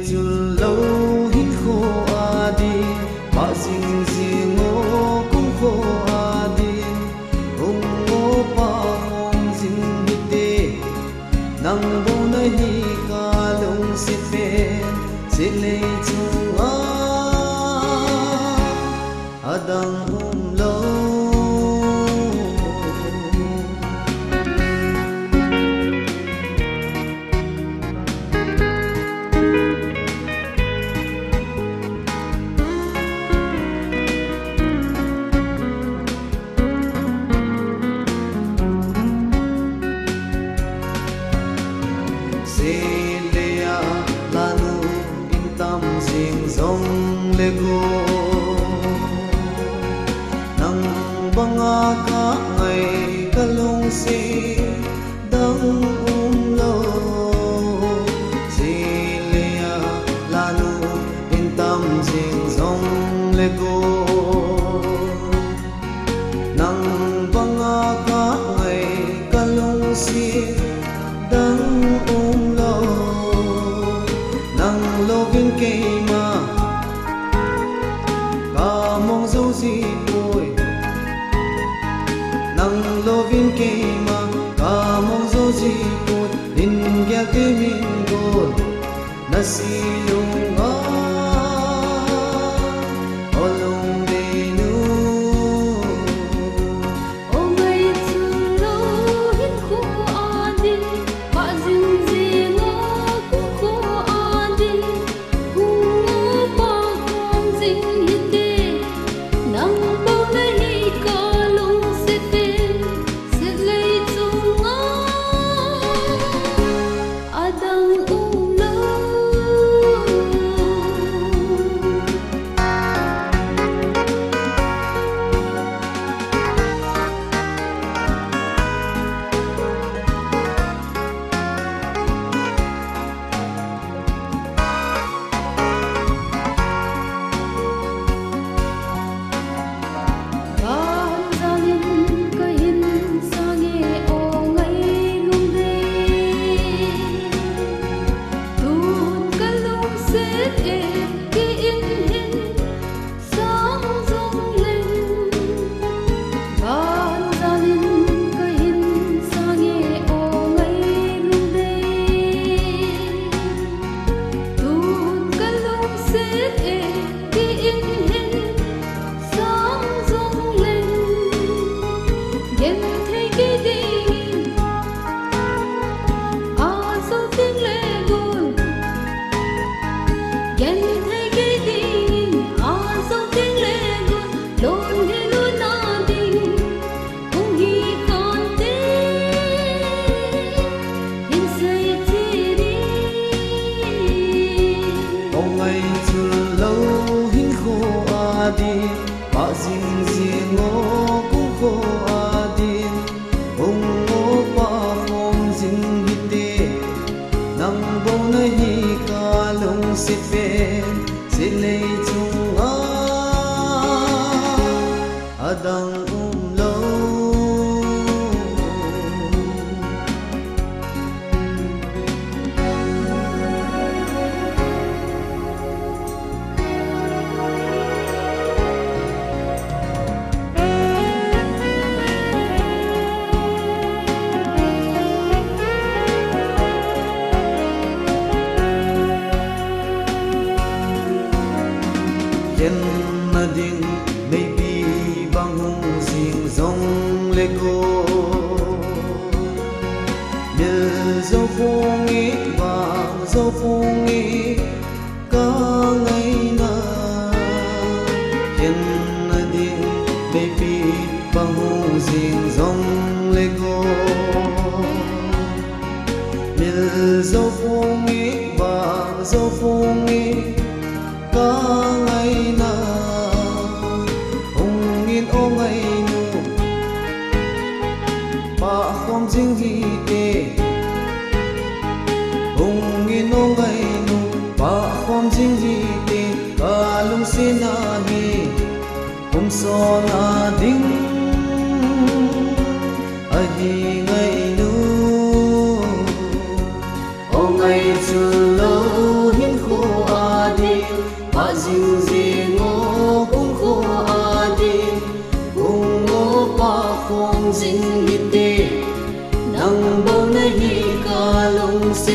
chul lo hin kho adi ba sing sing o kum kho adi ong o pa ong sing hite nang bo na hi ka long si pe si le chung a adang lo Celia lanu intam sing zong lego nang banga ka ngai kalong si dang lo Celia lanu intam sing zong lego nang banga ka ngai kalong si dang nang lovin keima ka mong zo si boy nang lovin keima ka mong zo si boy din gya ke min gol nasilong a olong de nu o ngai chu lo hin khu adi ba jing jing o ku khu adi ku pa hom jing hite nang bo na hi ka long se te se lei chung a adang lo ngai chul lo hin kho adi ba sing sing o kum kho adi ong o pa hom sing hite nang bo na hi ka long si pe si le chung a adang lo yen na ding maybe bang hung sing zong lego mil zo phong i bang zo phong i ka ngai na yen na ding maybe bang hung sing zong lego mil zo phong i bang zo phong i ka ngai na ong in o ngai nu pa khom jing hi te ong in o ngai nu pa khom jing hi te ka lung se na hi so na ding a hi ngai nu o ngai chu lo hin kho ding ding ngô cũng khô đi hùng ngô pa phong ding đi nang bông nay hi ca long sẽ